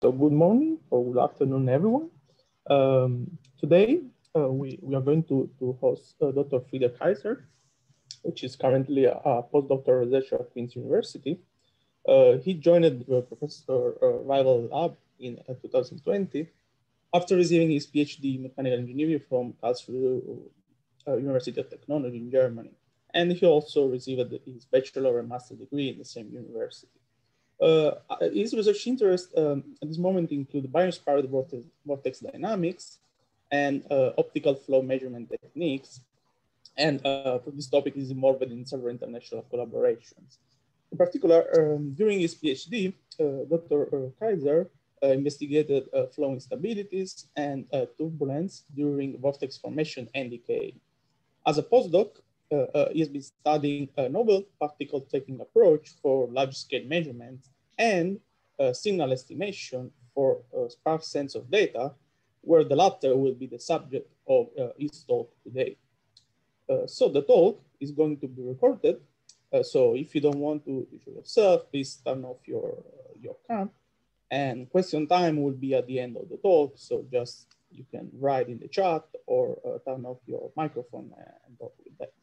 So good morning or good afternoon, everyone. Today, we are going to host Dr. Frieder Kaiser, which is currently a postdoctoral researcher at Queen's University. He joined Professor Rival Lab in 2020 after receiving his PhD in mechanical engineering from Kaiser University of Technology in Germany. And he also received his bachelor and master degree in the same university. His research interests at this moment include bio-inspired vortex dynamics and optical flow measurement techniques. And this topic is involved in several international collaborations. In particular, during his PhD, Dr. Kaiser investigated flow instabilities and turbulence during vortex formation and decay. As a postdoc, he has been studying a novel particle tracking approach for large-scale measurements and signal estimation for sparse sense of data, where the latter will be the subject of his talk today. So the talk is going to be recorded. So if you don't want to show yourself, please turn off your cam. And question time will be at the end of the talk. So just you can write in the chat or turn off your microphone and talk with that.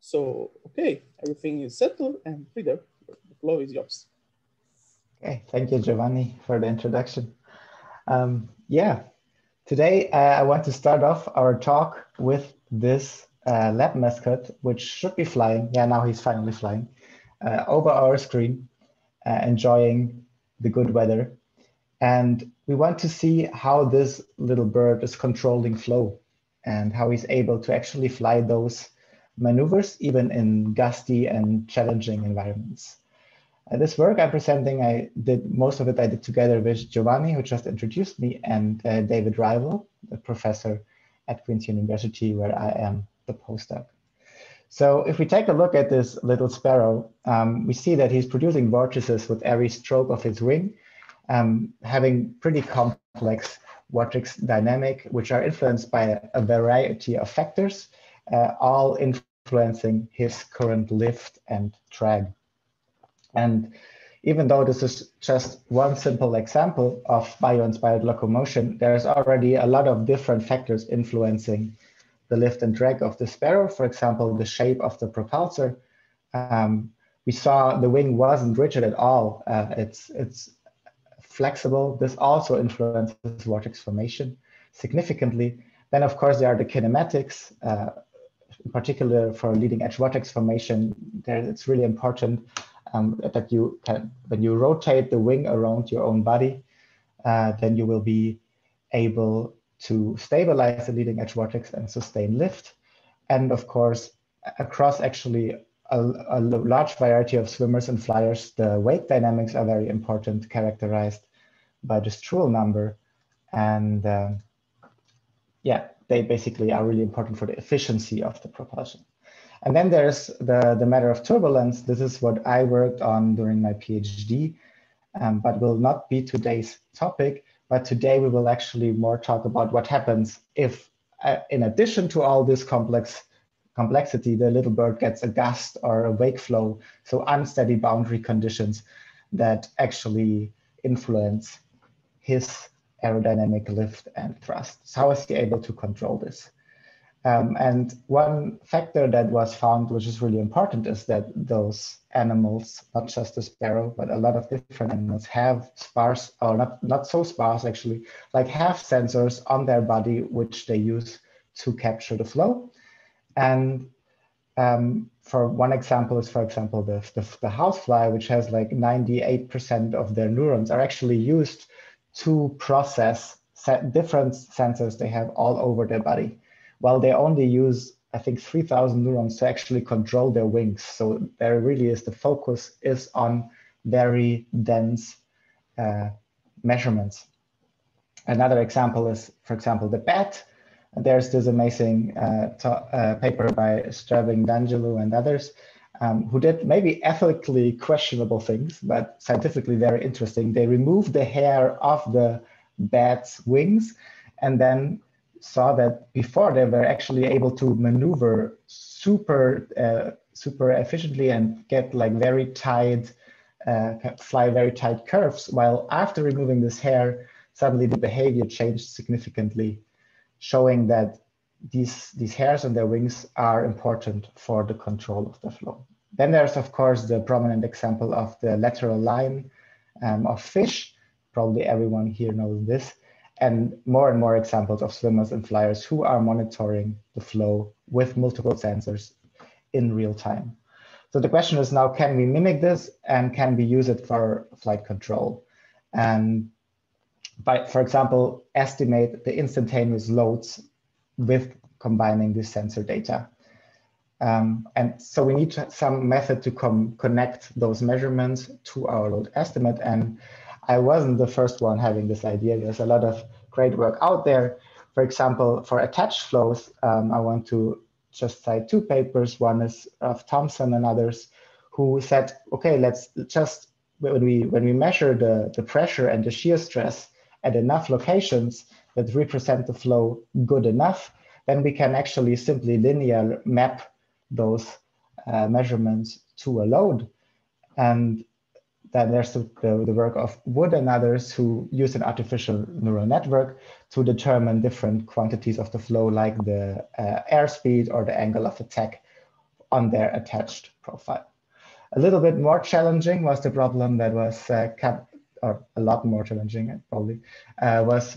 So, okay, everything is settled, and Frieder, the floor is yours. Okay, thank you, Giovanni, for the introduction. Today I want to start off our talk with this lab mascot, which should be flying. Yeah, now he's finally flying over our screen, enjoying the good weather. And we want to see how this little bird is controlling flow and how he's able to actually fly those maneuvers, even in gusty and challenging environments. This work I'm presenting, most of it I did together with Giovanni, who just introduced me, and David Rival, the professor at Queen's University, where I am the postdoc. So if we take a look at this little sparrow, we see that he's producing vortices with every stroke of his wing, having pretty complex vortex dynamic, which are influenced by a variety of factors, all influencing his current lift and drag. And even though this is just one simple example of bio-inspired locomotion, there's already a lot of different factors influencing the lift and drag of the sparrow. For example, the shape of the propulsor. We saw the wing wasn't rigid at all. It's flexible. This also influences vortex formation significantly. Then, of course, there are the kinematics. In particular, for leading edge vortex formation, it's really important that you can, when you rotate the wing around your own body, then you will be able to stabilize the leading edge vortex and sustain lift. And of course, across actually a large variety of swimmers and flyers, the wake dynamics are very important, characterized by the Struhl number. And they basically are really important for the efficiency of the propulsion. And then there's the matter of turbulence. This is what I worked on during my PhD, but will not be today's topic. But today we will actually more talk about what happens if, in addition to all this complexity, the little bird gets a gust or a wake flow, so unsteady boundary conditions that actually influence his aerodynamic lift and thrust. So how is he able to control this? And one factor that was found, which is really important, is that those animals, not just the sparrow, but a lot of different animals, have sparse, or not so sparse actually, like have sensors on their body, which they use to capture the flow. And for one example is, for example, the housefly, which has like 98% of their neurons are actually used to process different sensors they have all over their body. While they only use, I think, 3,000 neurons to actually control their wings. So there really is, the focus is on very dense measurements. Another example is, for example, the bat. There's this amazing paper by Straving, D'Angelo, and others who did maybe ethically questionable things, but scientifically very interesting. They removed the hair of the bat's wings and then saw that before they were actually able to maneuver super efficiently and get like very tight fly very tight curves, while after removing this hair, suddenly the behavior changed significantly, showing that these hairs on their wings are important for the control of the flow. Then there's, of course, the prominent example of the lateral line of fish. Probably everyone here knows this. And more examples of swimmers and flyers who are monitoring the flow with multiple sensors in real time. So the question is now, can we mimic this and can we use it for flight control? And for example, estimate the instantaneous loads with combining this sensor data. And so we need some method to connect those measurements to our load estimate. And I wasn't the first one having this idea. There's a lot of great work out there. For example, for attached flows, I want to just cite two papers. One is of Thompson and others who said, okay, let's just, when we measure the pressure and the shear stress at enough locations that represent the flow good enough, then we can actually simply linear map those measurements to a load. And then there's the work of Wood and others who use an artificial neural network to determine different quantities of the flow, like the airspeed or the angle of attack on their attached profile. A little bit more challenging was the problem that was or a lot more challenging probably, was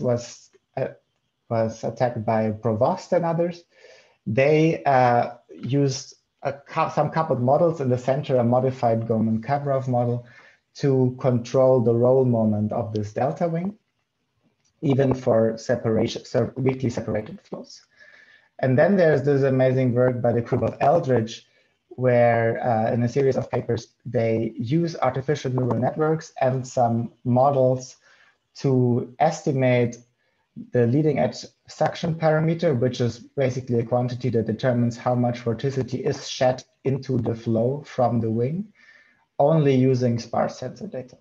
attacked by Provost and others. They used some coupled models, in the center a modified Gorman-Kavrov model to control the roll moment of this delta wing, even for separation, so weakly separated flows. And then there's this amazing work by the group of Eldridge, where in a series of papers, they use artificial neural networks and some models to estimate the leading edge suction parameter, which is basically a quantity that determines how much vorticity is shed into the flow from the wing, only using sparse sensor data.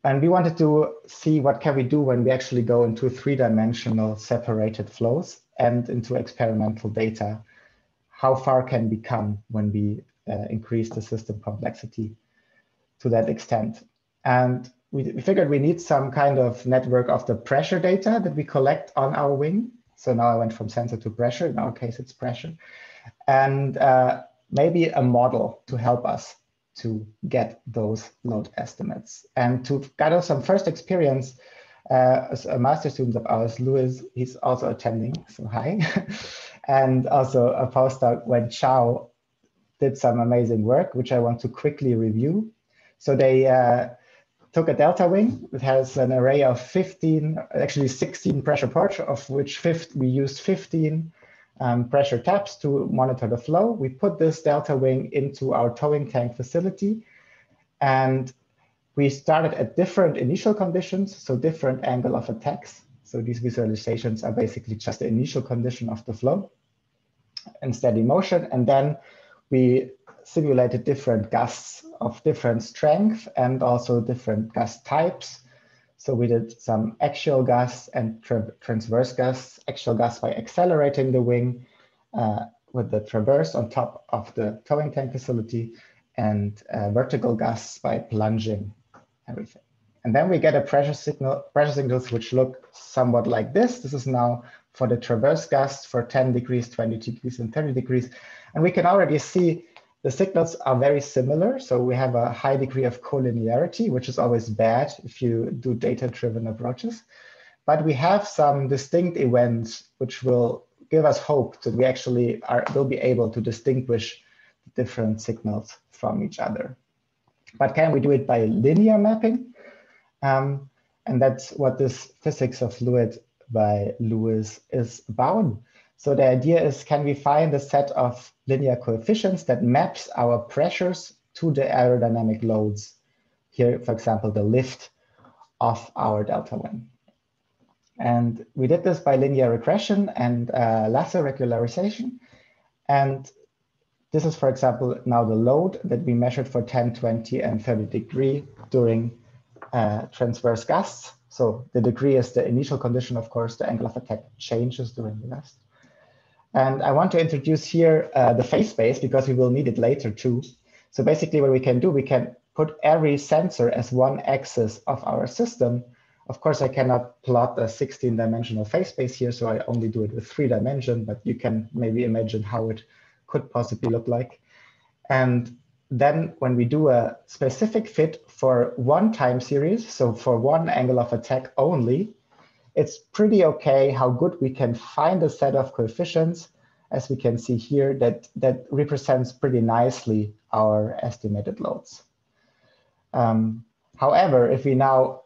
And we wanted to see what can we do when we actually go into three-dimensional separated flows and into experimental data. How far can we come when we increase the system complexity to that extent? And we figured we need some kind of network of the pressure data that we collect on our wing. So now I went from sensor to pressure. In our case, it's pressure. And maybe a model to help us to get those load estimates. And to gather some first experience, as a master student of ours, Louis, he's also attending, so hi. And also a postdoc, Wen Chao, did some amazing work, which I want to quickly review. So they took a delta wing that has an array of 15, actually 16 pressure ports, of which we used 15 pressure taps to monitor the flow. We put this delta wing into our towing tank facility, and we started at different initial conditions, so different angle of attacks. So these visualizations are basically just the initial condition of the flow and steady motion. And then we simulated different gusts of different strength and also different gust types. So we did some axial gusts and transverse gusts, axial gusts by accelerating the wing with the traverse on top of the towing tank facility, and vertical gusts by plunging everything. And then we get a pressure signals which look somewhat like this. This is now for the traverse gusts for 10 degrees, 20 degrees, and 30 degrees. And we can already see the signals are very similar. So we have a high degree of collinearity, which is always bad if you do data-driven approaches. But we have some distinct events which will give us hope that we actually will be able to distinguish different signals from each other. But can we do it by linear mapping? And that's what this physics of fluid by Lewis is about. So the idea is, can we find a set of linear coefficients that maps our pressures to the aerodynamic loads? Here, for example, the lift of our delta wing. And we did this by linear regression and lasso regularization. And this is, for example, now the load that we measured for 10, 20, and 30 degree during transverse gusts. So the degree is the initial condition. Of course, the angle of attack changes during the gust. And I want to introduce here the phase space because we will need it later too. So basically what we can do, we can put every sensor as one axis of our system. Of course, I cannot plot a 16-dimensional phase space here, so I only do it with 3 dimensions, but you can maybe imagine how it could possibly look like. And then when we do a specific fit for one time series, so for one angle of attack only, it's pretty okay how good we can find a set of coefficients, as we can see here, that represents pretty nicely our estimated loads. However, if we now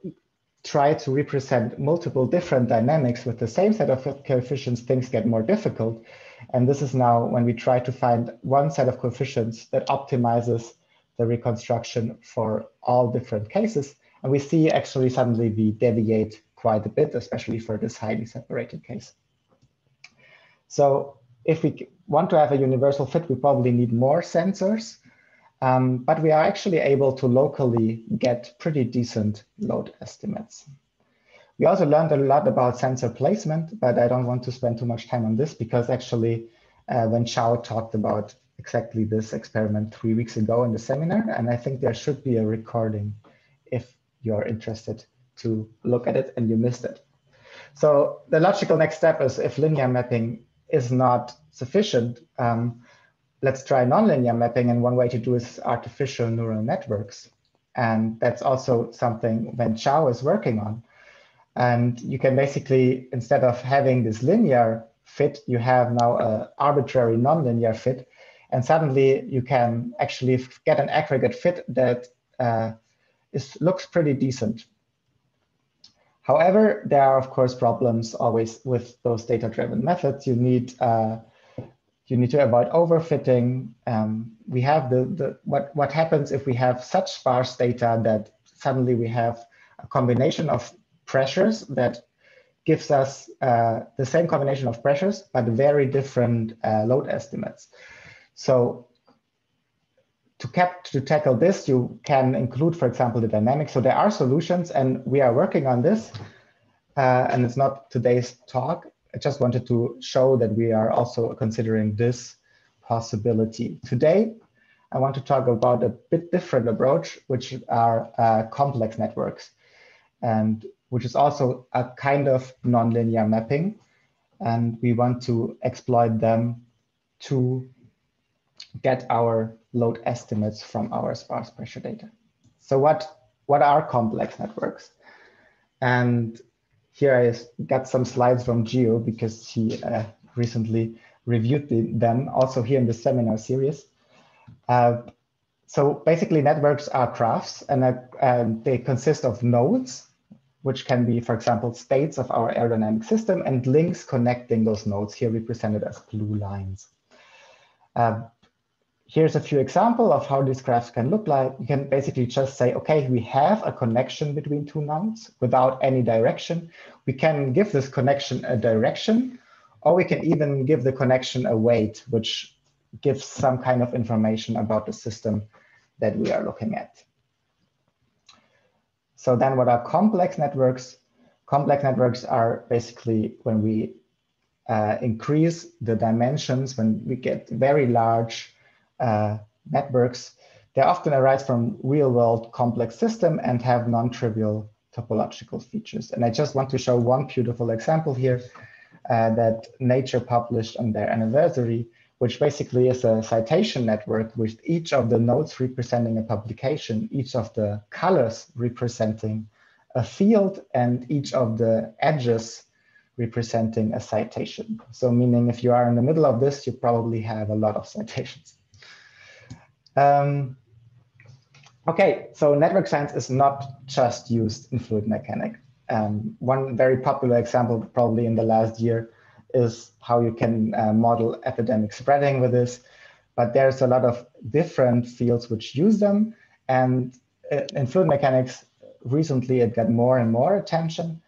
try to represent multiple different dynamics with the same set of coefficients, things get more difficult. And this is now when we try to find one set of coefficients that optimizes the reconstruction for all different cases. And we see actually suddenly we deviate quite a bit, especially for this highly separated case. So if we want to have a universal fit, we probably need more sensors. But we are actually able to locally get pretty decent load estimates. We also learned a lot about sensor placement, but I don't want to spend too much time on this because actually when Xiao talked about exactly this experiment 3 weeks ago in the seminar, and I think there should be a recording if you're interested to look at it and you missed it. So the logical next step is if linear mapping is not sufficient, let's try nonlinear mapping. And one way to do is artificial neural networks. And that's also something Wen Xiao is working on. And you can basically, instead of having this linear fit, you have now an arbitrary nonlinear fit. And suddenly you can actually get an aggregate fit that looks pretty decent. However, there are, of course, problems always with those data-driven methods. You need to avoid overfitting. We have what happens if we have such sparse data that suddenly we have a combination of pressures that gives us the same combination of pressures, but very different load estimates. So to tackle this, you can include, for example, the dynamics. So there are solutions, and we are working on this. And it's not today's talk. I just wanted to show that we are also considering this possibility. Today, I want to talk about a bit different approach, which are complex networks, and which is also a kind of nonlinear mapping. And we want to exploit them to get our load estimates from our sparse pressure data. So what are complex networks? And here I got some slides from Gio because he recently reviewed them also here in the seminar series. So basically networks are graphs, and they consist of nodes, which can be, for example, states of our aerodynamic system, and links connecting those nodes, here represented as blue lines. Here's a few examples of how these graphs can look like. You can basically just say, okay, we have a connection between two nodes without any direction. We can give this connection a direction, or we can even give the connection a weight, which gives some kind of information about the system that we are looking at. So then what are complex networks? Complex networks are basically when we increase the dimensions, when we get very large networks. They often arise from real-world complex systems and have non-trivial topological features. And I just want to show one beautiful example here that Nature published on their anniversary, which basically is a citation network with each of the nodes representing a publication, each of the colors representing a field, and each of the edges representing a citation. So meaning if you are in the middle of this, you probably have a lot of citations. Okay, so network science is not just used in fluid mechanics. One very popular example probably in the last year is how you can model epidemic spreading with this, but there's a lot of different fields which use them. And in fluid mechanics, recently it got more and more attention.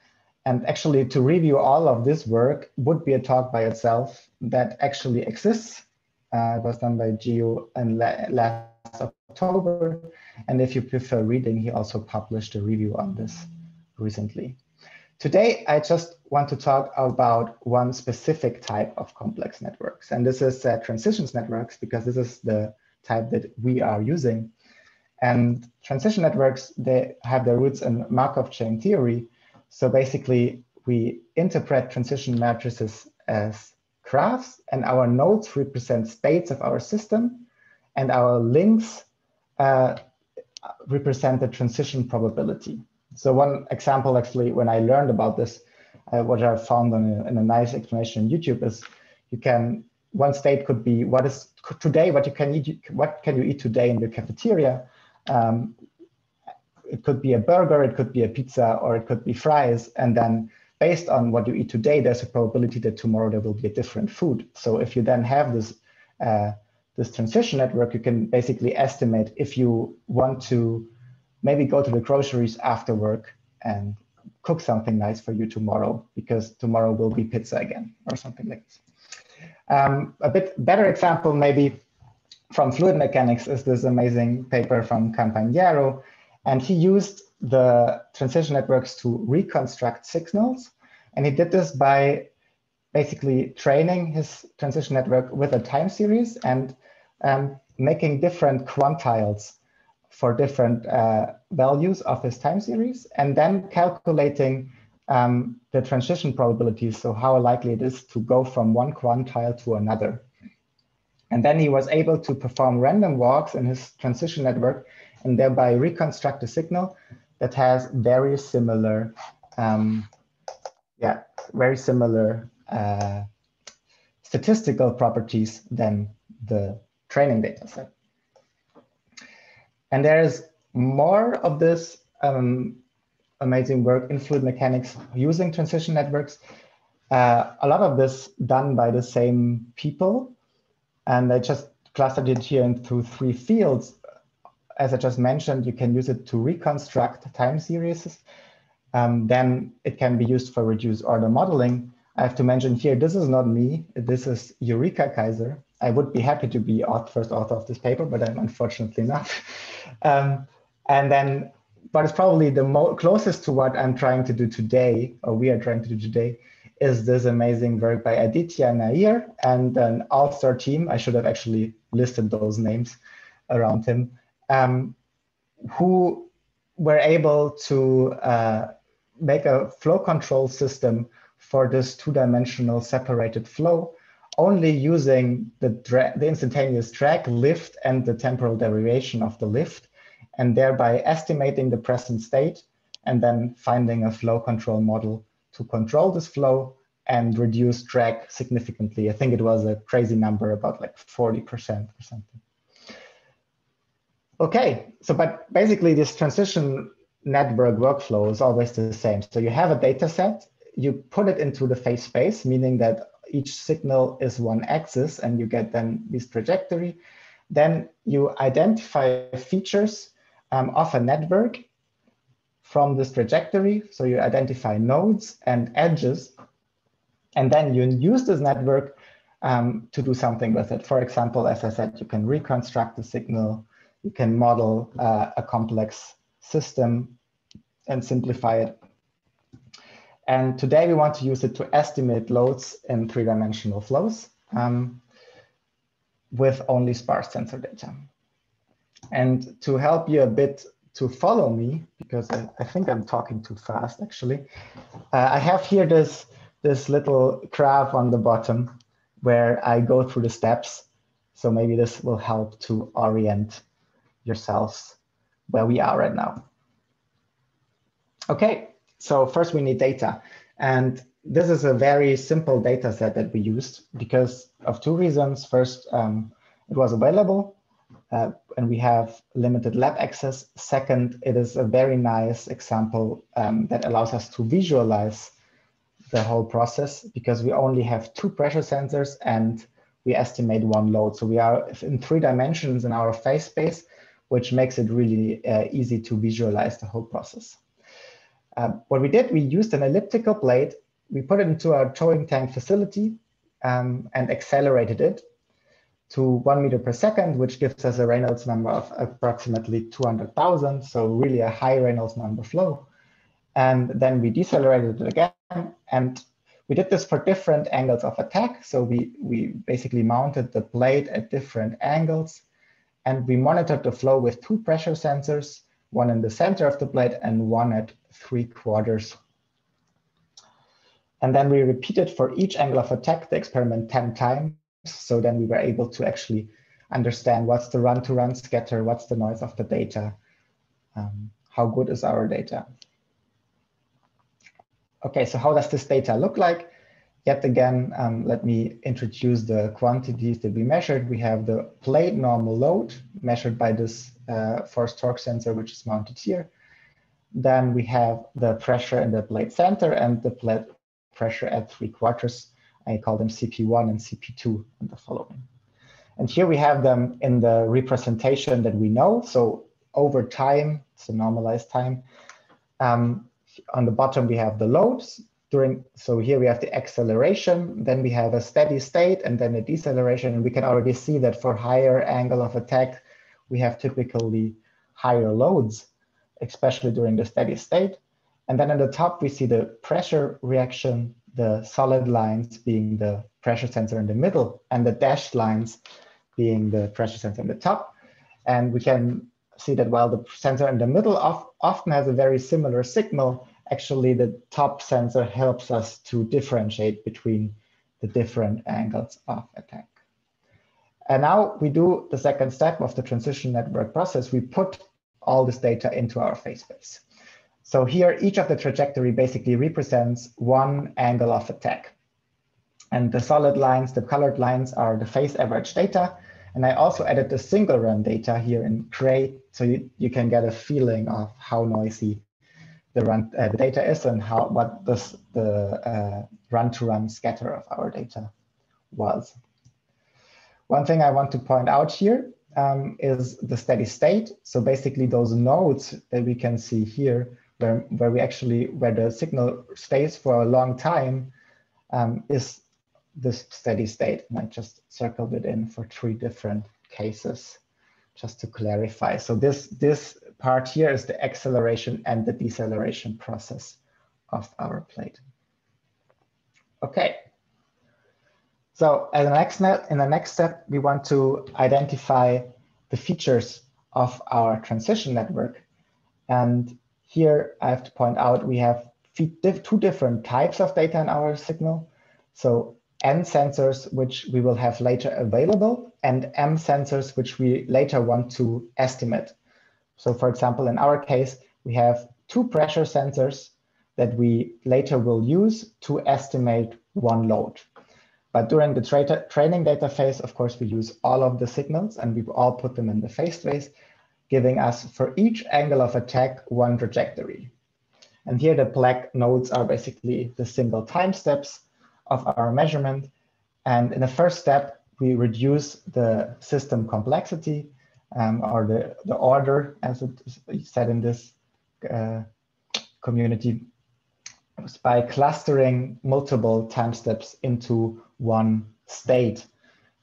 And actually to review all of this work would be a talk by itself that actually exists. It was done by Gio in last October. And if you prefer reading, he also published a review on this recently. Today, I just want to talk about one specific type of complex networks. And this is transitions networks, because this is the type that we are using. And transition networks, they have their roots in Markov chain theory. So basically, we interpret transition matrices as graphs, and our nodes represent states of our system, and our links represent the transition probability. So one example, actually, when I learned about this, what I found in a nice explanation on YouTube is one state could be what can you eat today in your cafeteria. It could be a burger, it could be a pizza, or it could be fries. And then based on what you eat today, there's a probability that tomorrow there will be a different food. So if you then have this transition network, you can basically estimate if you want to maybe go to the groceries after work and cook something nice for you tomorrow, because tomorrow will be pizza again or something like this. A bit better example maybe from fluid mechanics is this amazing paper from Kanpairu, and he used the transition networks to reconstruct signals, and he did this by basically training his transition network with a time series and making different quantiles for different values of his time series, and then calculating the transition probabilities, so how likely it is to go from one quantile to another. And then he was able to perform random walks in his transition network and thereby reconstruct a signal that has very similar, statistical properties than the training data set. And there is more of this amazing work in fluid mechanics using transition networks. A lot of this done by the same people. And I just clustered it here into 3 fields. As I just mentioned, you can use it to reconstruct time series. Then it can be used for reduced order modeling. I have to mention here, this is not me. This is Eureka Kaiser. I would be happy to be first author of this paper, but I'm unfortunately not. And then, but it's probably the closest to what I'm trying to do today, or we are trying to do today, is this amazing work by Aditya Nair and an all-star team. I should have actually listed those names around him, who were able to make a flow control system for this 2-dimensional separated flow, only using the instantaneous drag, lift, and the temporal derivation of the lift, and thereby estimating the present state, and then finding a flow control model to control this flow and reduce drag significantly. I think it was a crazy number, about like 40% or something. Okay, so but basically this transition network workflow is always the same. So you have a data set, you put it into the phase space, meaning that each signal is one axis and you get then this trajectory. Then you identify features of a network from this trajectory. So you identify nodes and edges, and then you use this network to do something with it. For example, as I said, you can reconstruct the signal, you can model a complex system and simplify it. And today we want to use it to estimate loads in 3-dimensional flows with only sparse sensor data. And to help you a bit to follow me, because I think I'm talking too fast actually, I have here this little graph on the bottom where I go through the steps. So maybe this will help to orient yourselves where we are right now. Okay, so first we need data. And this is a very simple data set that we used because of 2 reasons. First, it was available and we have limited lab access. Second, it is a very nice example that allows us to visualize the whole process because we only have 2 pressure sensors and we estimate 1 load. So we are in 3 dimensions in our phase space, which makes it really easy to visualize the whole process. What we did, we used an elliptical plate, we put it into our towing tank facility and accelerated it to 1 meter per second, which gives us a Reynolds number of approximately 200,000. So really a high Reynolds number flow. And then we decelerated it again. And we did this for different angles of attack. So we basically mounted the plate at different angles. And we monitored the flow with 2 pressure sensors, one in the center of the plate and one at 3/4. And then we repeated for each angle of attack the experiment 10 times. So then we were able to actually understand what's the run-to-run scatter, what's the noise of the data, how good is our data. Okay, so how does this data look like? Yet again, let me introduce the quantities that we measured. We have the plate normal load measured by this force torque sensor, which is mounted here. Then we have the pressure in the plate center and the plate pressure at 3/4. I call them CP1 and CP2 in the following. And here we have them in the representation that we know. So over time, it's a normalized time. On the bottom, we have the loads. So here we have the acceleration, then we have a steady state and then a deceleration. And we can already see that for higher angle of attack, we have typically higher loads, especially during the steady state. And then at the top, we see the pressure reaction, the solid lines being the pressure sensor in the middle and the dashed lines being the pressure sensor in the top. And we can see that while the sensor in the middle often has a very similar signal, actually the top sensor helps us to differentiate between the different angles of attack. And now we do the second step of the transition network process. We put all this data into our phase space. So here, each of the trajectory basically represents one angle of attack. And the solid lines, the colored lines are the phase average data. And I also added the single run data here in gray, so you can get a feeling of how noisy the data is and what the run-to-run scatter of our data was. One thing I want to point out here is the steady state. So basically those nodes that we can see here, where the signal stays for a long time, is this steady state. And I just circled it in for 3 different cases, just to clarify. So this part here is the acceleration and the deceleration process of our plate. Okay. So in the next step, we want to identify the features of our transition network. And here I have to point out we have 2 different types of data in our signal. So N sensors, which we will have later available, and M sensors, which we later want to estimate. So for example, in our case, we have 2 pressure sensors that we later will use to estimate one load. But during the training data phase, of course, we use all of the signals and we all put them in the phase space, giving us for each angle of attack one trajectory. And here the black nodes are basically the single time steps of our measurement. And in the first step, we reduce the system complexity or the order, as it is said in this community, by clustering multiple time steps into one state.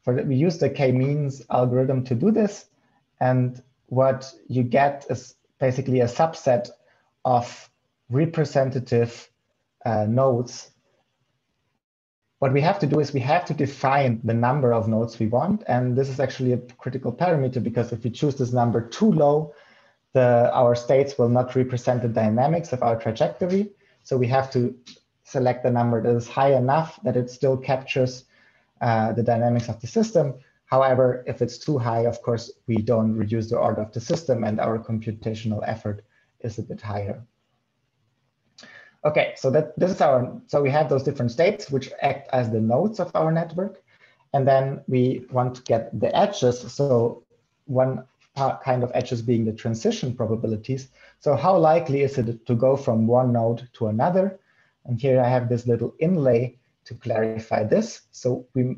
We use the k-means algorithm to do this. And what you get is basically a subset of representative nodes. What we have to do is we have to define the number of nodes we want. And this is actually a critical parameter, because if we choose this number too low, our states will not represent the dynamics of our trajectory. So we have to select the number that is high enough that it still captures the dynamics of the system. However, if it's too high, of course, we don't reduce the order of the system and our computational effort is a bit higher. Okay, so so we have those different states which act as the nodes of our network. And then we want to get the edges. So one kind of edges being the transition probabilities. So how likely is it to go from one node to another? And here I have this little inlay to clarify this. So we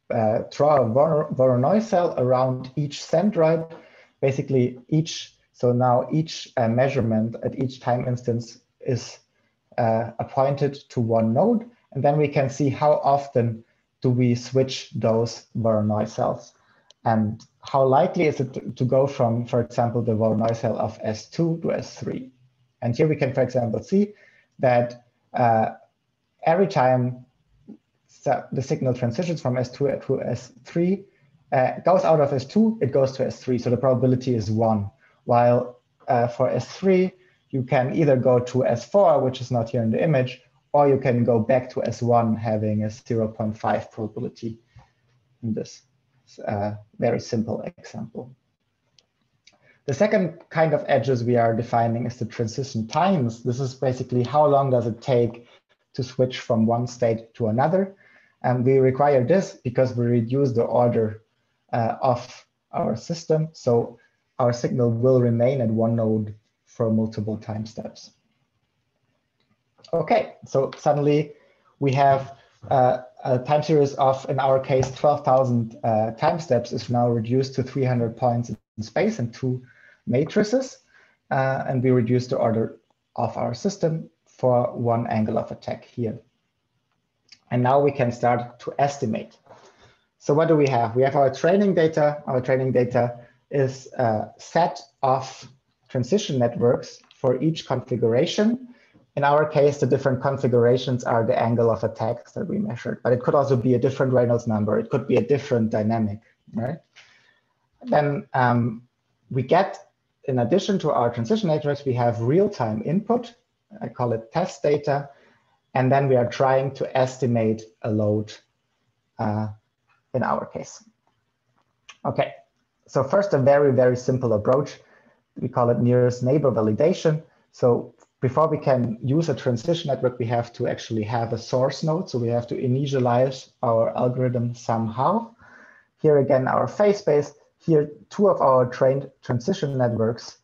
draw a Voronoi cell around each centroid. Basically so now each measurement at each time instance is appointed to one node. And then we can see how often do we switch those Voronoi cells. And how likely is it to go from, for example, the Voronoi cell of S2 to S3? And here we can, for example, see that every time the signal transitions from S2 to S3, goes out of S2, it goes to S3. So the probability is 1. While for S3, you can either go to S4, which is not here in the image, or you can go back to S1 having a 0.5 probability in this very simple example. The second kind of edges we are defining is the transition times. This is basically how long does it take to switch from one state to another. And we require this because we reduce the order of our system. So our signal will remain at one node for multiple time steps. Okay, so suddenly we have a time series of, in our case, 12,000 time steps is now reduced to 300 points in space and 2 matrices. And we reduce the order of our system for 1 angle of attack here. And now we can start to estimate. So what do we have? We have our training data. Our training data is a set of transition networks for each configuration. In our case, the different configurations are the angle of attacks that we measured, but it could also be a different Reynolds number. It could be a different dynamic, right? Then we get, in addition to our transition networks, we have real-time input. I call it test data. And then we are trying to estimate a load in our case. Okay, so first, a very, very simple approach. We call it nearest neighbor validation. So before we can use a transition network, we have to actually have a source node. So we have to initialize our algorithm somehow. Here again, our phase space. Here, 2 of our trained transition networks.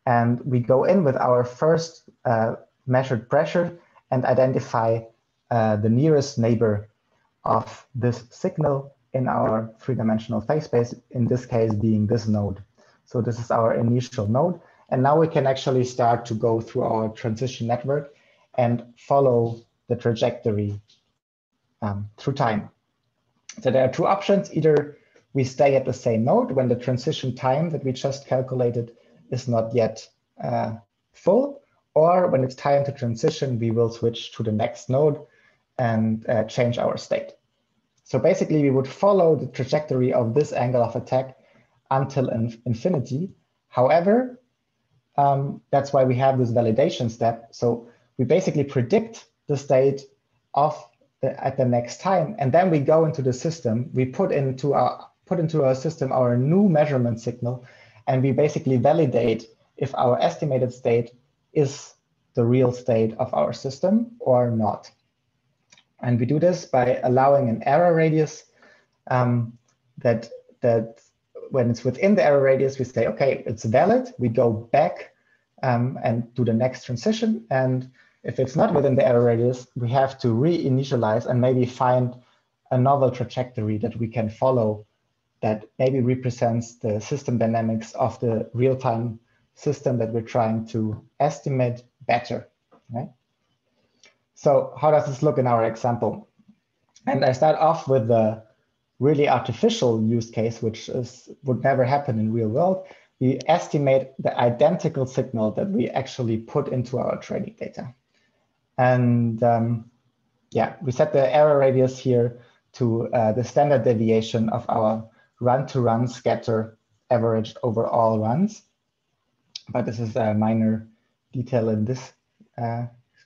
And we go in with our first measured pressure and identify the nearest neighbor of this signal in our 3-dimensional phase space, in this case being this node. So this is our initial node. And now we can actually start to go through our transition network and follow the trajectory through time. So there are 2 options. Either we stay at the same node when the transition time that we just calculated is not yet full, or when it's time to transition, we will switch to the next node and change our state. So basically, we would follow the trajectory of this angle of attack until infinity. However, that's why we have this validation step. So we basically predict the state of at the next time, and then we go into the system. We put into our system our new measurement signal, and we basically validate if our estimated state is the real state of our system or not. And we do this by allowing an error radius that when it's within the error radius, we say, okay, it's valid. We go back and do the next transition. And if it's not within the error radius, we have to reinitialize and maybe find a novel trajectory that we can follow that maybe represents the system dynamics of the real-time system that we're trying to estimate better, right? So how does this look in our example? And I start off with the really artificial use case, which would never happen in real world. We estimate the identical signal that we actually put into our training data. And yeah, we set the error radius here to the standard deviation of our run-to-run scatter averaged over all runs. But this is a minor detail in this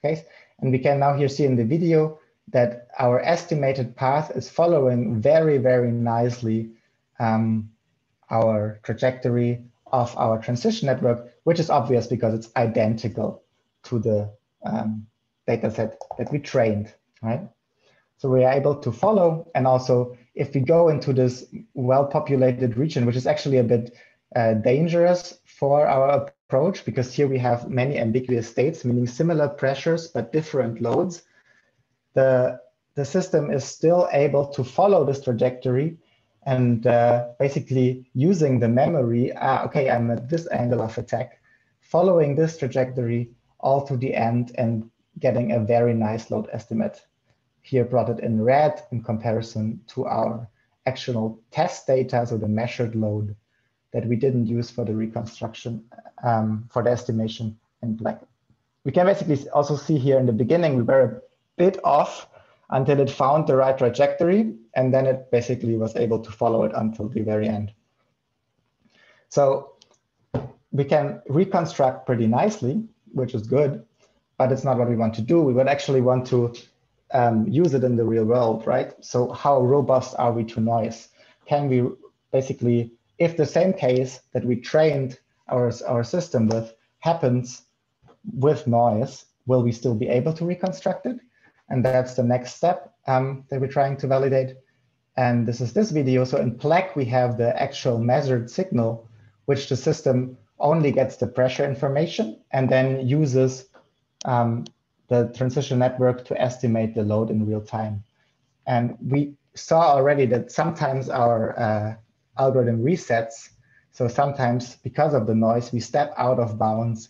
case. And we can now here see in the video that our estimated path is following very, very nicely our trajectory of our transition network, which is obvious because it's identical to the data set that we trained, right? So we are able to follow. And also, if we go into this well-populated region, which is actually a bit dangerous for our approach, because here we have many ambiguous states, meaning similar pressures, but different loads, the system is still able to follow this trajectory and basically using the memory, okay, I'm at this angle of attack, following this trajectory all to the end and getting a very nice load estimate. Here plotted in red in comparison to our actual test data, so the measured load that we didn't use for the reconstruction, for the estimation in black. We can basically also see here in the beginning, we were a bit off until it found the right trajectory, and then it basically was able to follow it until the very end. So we can reconstruct pretty nicely, which is good, but it's not what we want to do. We would actually want to use it in the real world, right? So how robust are we to noise? Can we basically, if the same case that we trained our system with happens with noise, will we still be able to reconstruct it? And that's the next step that we're trying to validate. And this is this video. So in black, we have the actual measured signal, which the system only gets the pressure information and then uses the transition network to estimate the load in real time. And we saw already that sometimes our algorithm resets. So sometimes because of the noise, we step out of bounds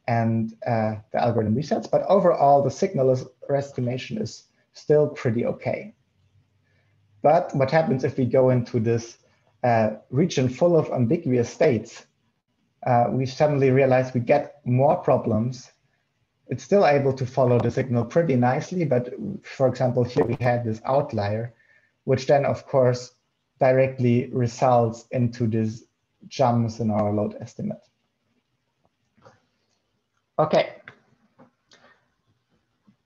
and the algorithm resets. But overall, the signal estimation is still pretty okay. But what happens if we go into this region full of ambiguous states? We suddenly realize we get more problems. It's still able to follow the signal pretty nicely, but for example, here we had this outlier, which then of course directly results into these jumps in our load estimate. Okay,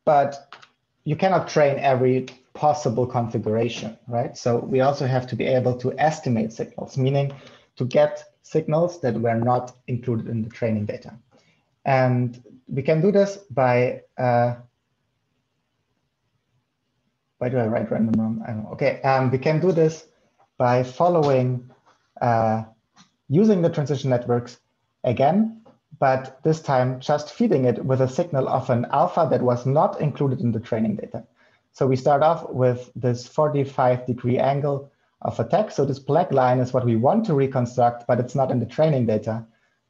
but you cannot train every possible configuration, right? So we also have to be able to estimate signals, meaning to get signals that were not included in the training data. And we can do this by, why do I write random wrong? I don't know. Okay, we can do this by following, using the transition networks again, but this time just feeding it with a signal of an alpha that was not included in the training data. So we start off with this 45-degree angle of attack. So this black line is what we want to reconstruct, but it's not in the training data.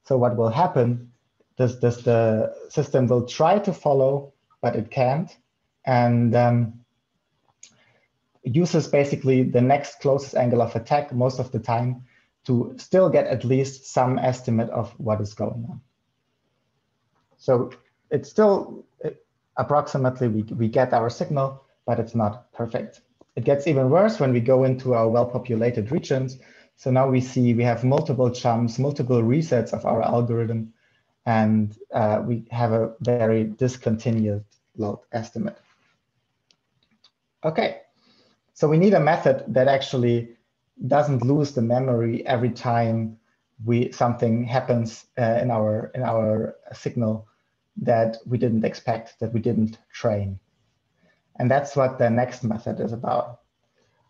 So what will happen is the system will try to follow, but it can't. And uses basically the next closest angle of attack most of the time to still get at least some estimate of what is going on. So it's still approximately we get our signal, but it's not perfect. It gets even worse when we go into our well-populated regions. So now we see we have multiple jumps, multiple resets of our algorithm, and we have a very discontinued load estimate. Okay, so we need a method that actually doesn't lose the memory every time something happens in our signal that we didn't expect, that we didn't train. And that's what the next method is about.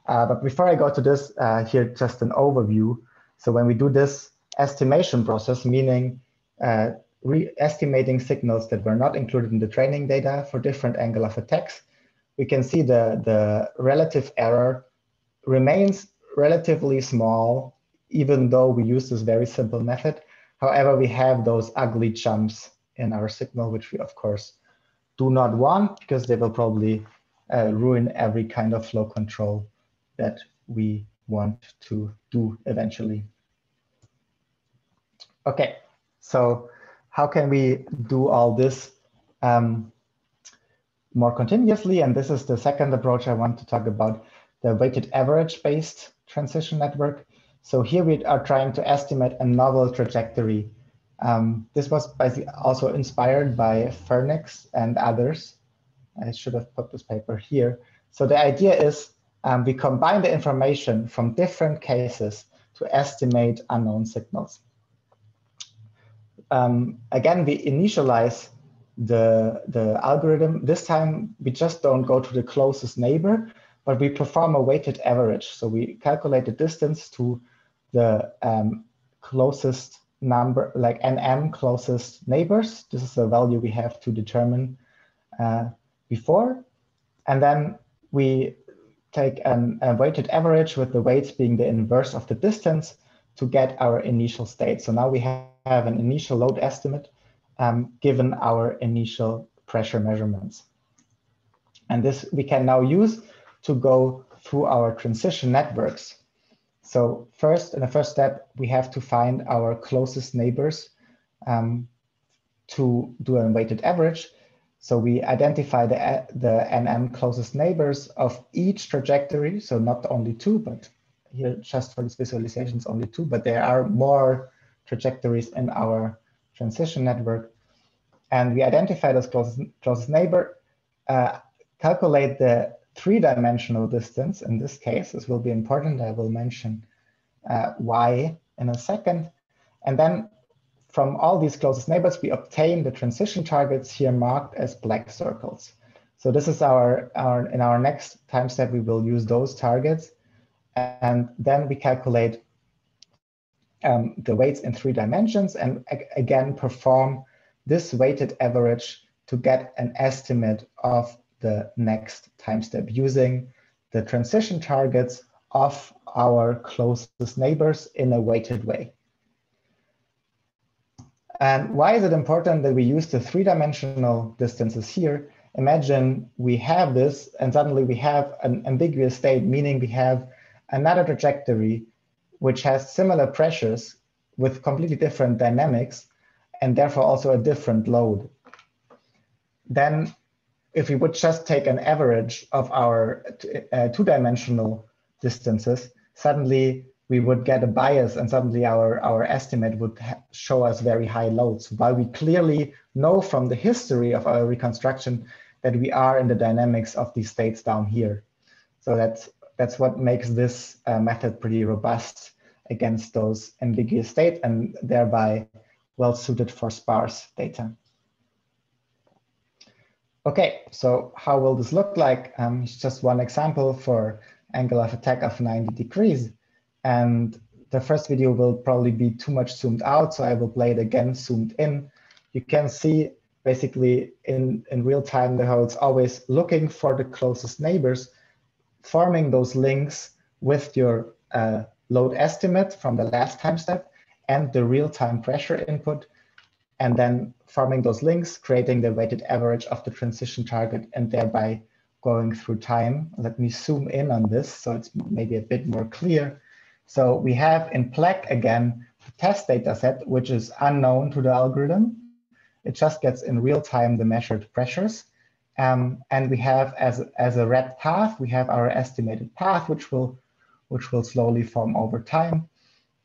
But before I go to this, here just an overview. So when we do this estimation process, meaning re-estimating signals that were not included in the training data for different angle of attacks, we can see the relative error remains relatively small, even though we use this very simple method. However, we have those ugly jumps in our signal, which we of course do not want, because they will probably ruin every kind of flow control that we want to do eventually. Okay, so how can we do all this more continuously? And this is the second approach I want to talk about, the weighted average based transition network. So here we are trying to estimate a novel trajectory. This was basically also inspired by Fernix and others. I should have put this paper here. So the idea is we combine the information from different cases to estimate unknown signals. Again, we initialize the algorithm. This time, we just don't go to the closest neighbor, but we perform a weighted average. So we calculate the distance to the closest number, like NM closest neighbors. This is the value we have to determine before. And then we take a weighted average with the weights being the inverse of the distance to get our initial state. So now we have an initial load estimate given our initial pressure measurements. And this we can now use to go through our transition networks. So first, in the first step, we have to find our closest neighbors to do a weighted average. So we identify the NM closest neighbors of each trajectory. So not only two, but here just for this visualization, it's only two, but there are more trajectories in our transition network. And we identify this closest neighbor, calculate the three-dimensional distance. In this case, this will be important. I will mention why in a second. And then from all these closest neighbors, we obtain the transition targets here marked as black circles. So this is in our next time step, we will use those targets. And then we calculate the weights in 3 dimensions and again perform this weighted average to get an estimate of the next time step using the transition targets of our closest neighbors in a weighted way. And why is it important that we use the 3-dimensional distances here? Imagine we have this and suddenly we have an ambiguous state, meaning we have another trajectory which has similar pressures with completely different dynamics and therefore also a different load. Then if we would just take an average of our 2-dimensional distances, suddenly we would get a bias and suddenly our estimate would show us very high loads, while we clearly know from the history of our reconstruction that we are in the dynamics of these states down here. So that's what makes this method pretty robust against those ambiguous states and thereby well suited for sparse data. Okay, so how will this look like? It's just one example for angle of attack of 90 degrees. And the first video will probably be too much zoomed out, so I will play it again zoomed in. You can see basically in real time how it's always looking for the closest neighbors, forming those links with your load estimate from the last time step and the real-time pressure input, and then forming those links, creating the weighted average of the transition target, and thereby going through time. Let me zoom in on this so it's maybe a bit more clear. So we have in black again the test data set, which is unknown to the algorithm. It just gets in real time the measured pressures. And we have as a red path, we have our estimated path, which will slowly form over time.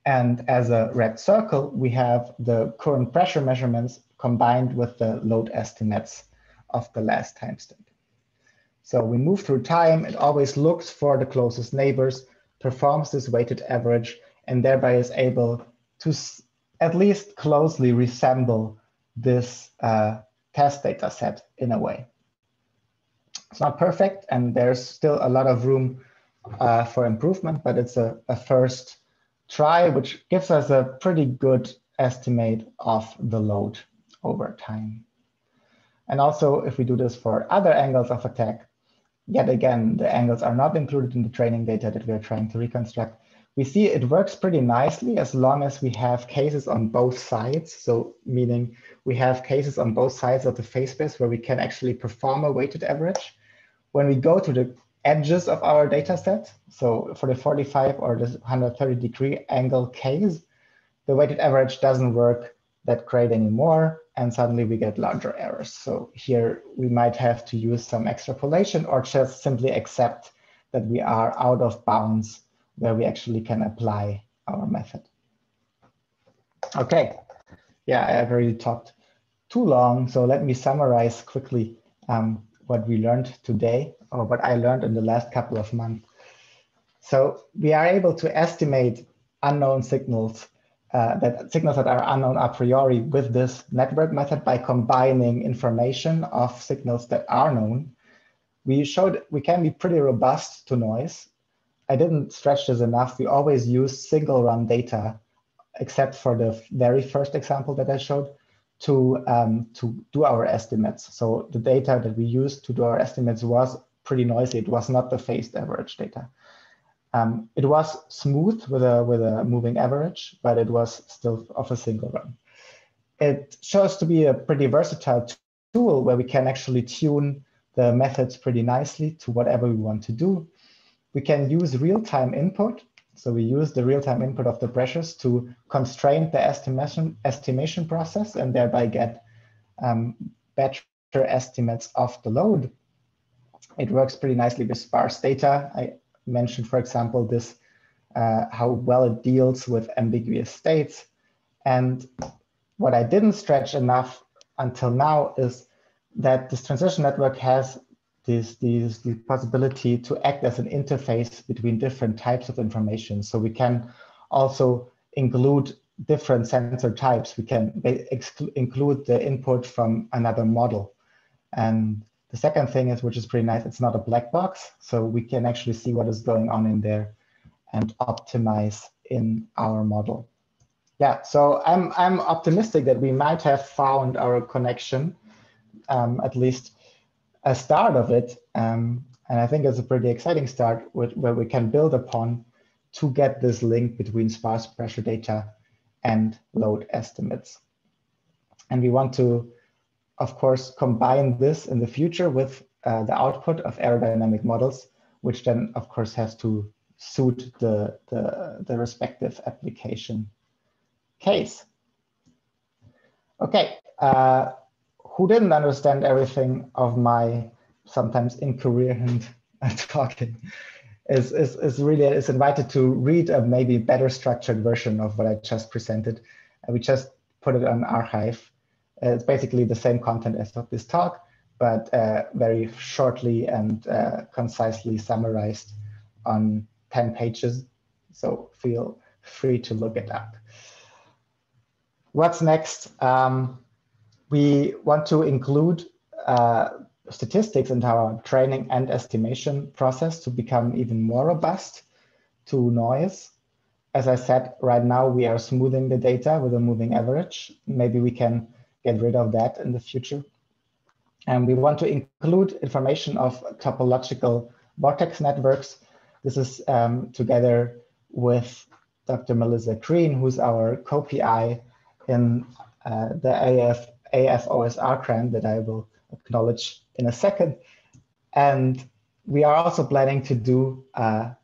And as a red circle, we have the current pressure measurements combined with the load estimates of the last time step. So we move through time. It always looks for the closest neighbors, performs this weighted average, and thereby is able to at least closely resemble this test data set in a way. It's not perfect, and there's still a lot of room for improvement, but it's a first try, which gives us a pretty good estimate of the load over time. And also, if we do this for other angles of attack, yet again, the angles are not included in the training data that we are trying to reconstruct. We see it works pretty nicely as long as we have cases on both sides. So meaning we have cases on both sides of the phase space where we can actually perform a weighted average. When we go to the edges of our data set, so for the 45 or the 130 degree angle case, the weighted average doesn't work that great anymore, and suddenly we get larger errors. So here we might have to use some extrapolation or just simply accept that we are out of bounds where we actually can apply our method. Okay, yeah, I have already talked too long, so let me summarize quickly what we learned today, or what I learned in the last couple of months. So we are able to estimate unknown signals, signals that are unknown a priori with this network method by combining information of signals that are known. We showed we can be pretty robust to noise. I didn't stretch this enough. We always use single run data, except for the very first example that I showed, to do our estimates. So the data that we used to do our estimates was pretty noisy. It was not the phased average data. It was smooth with a moving average, but it was still of a single run. It shows to be a pretty versatile tool where we can actually tune the methods pretty nicely to whatever we want to do. We can use real-time input. So we use the real-time input of the pressures to constrain the estimation process and thereby get better better estimates of the load. It works pretty nicely with sparse data. I mentioned, for example, this how well it deals with ambiguous states. And what I didn't stretch enough until now is that this transition network has the possibility to act as an interface between different types of information. So we can also include different sensor types. We can include the input from another model. And the second thing is, which is pretty nice, it's not a black box. So we can actually see what is going on in there and optimize in our model. Yeah, so I'm optimistic that we might have found our connection, at least a start of it. And I think it's a pretty exciting start where we can build upon to get this link between sparse pressure data and load estimates. And we want to, of course, combine this in the future with the output of aerodynamic models, which then, of course, has to suit the respective application case. Okay, who didn't understand everything of my sometimes incoherent talking is invited to read a maybe better structured version of what I just presented. And we just put it on archive. It's basically the same content as of this talk, but very shortly and concisely summarized on 10 pages. So feel free to look it up. What's next? We want to include statistics into our training and estimation process to become even more robust to noise. As I said, right now we are smoothing the data with a moving average. Maybe we can get rid of that in the future. And we want to include information of topological vortex networks. This is together with Dr. Melissa Green, who's our co-PI in the AF-OSR grant that I will acknowledge in a second. And we are also planning to do an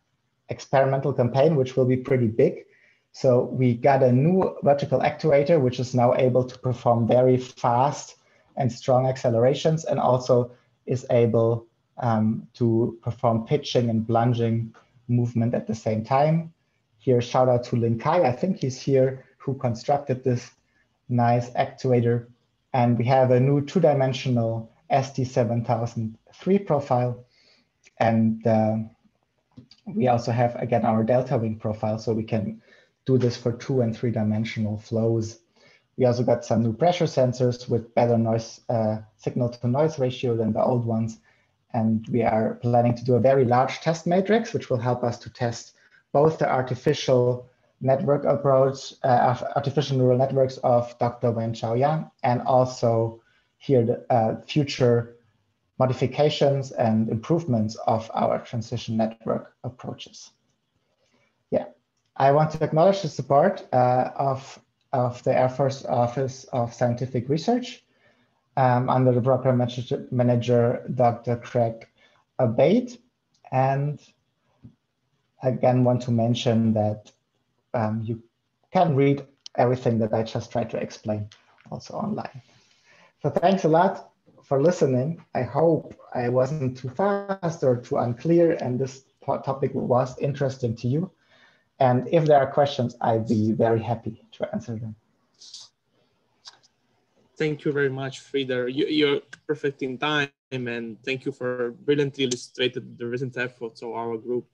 experimental campaign, which will be pretty big. So we got a new vertical actuator, which is now able to perform very fast and strong accelerations, and also is able to perform pitching and plunging movement at the same time. Here, shout out to Lin Kai, I think he's here, who constructed this nice actuator. And we have a new two-dimensional ST7003 profile. And we also have, again, our delta wing profile, so we can do this for 2- and 3-dimensional flows. We also got some new pressure sensors with better noise signal-to-noise ratio than the old ones. And we are planning to do a very large test matrix, which will help us to test both the artificial network approach, artificial neural networks of Dr. Wen-Chao Yang, and also here the future modifications and improvements of our transition network approaches. Yeah, I want to acknowledge the support of the Air Force Office of Scientific Research under the program manager, Dr. Craig Abate. And again, want to mention that you can read everything that I just tried to explain also online. So thanks a lot for listening. I hope I wasn't too fast or too unclear, and this topic was interesting to you. And if there are questions, I'd be very happy to answer them. Thank you very much, Frieder. You're perfect in time, and thank you for brilliantly illustrated the recent efforts of our group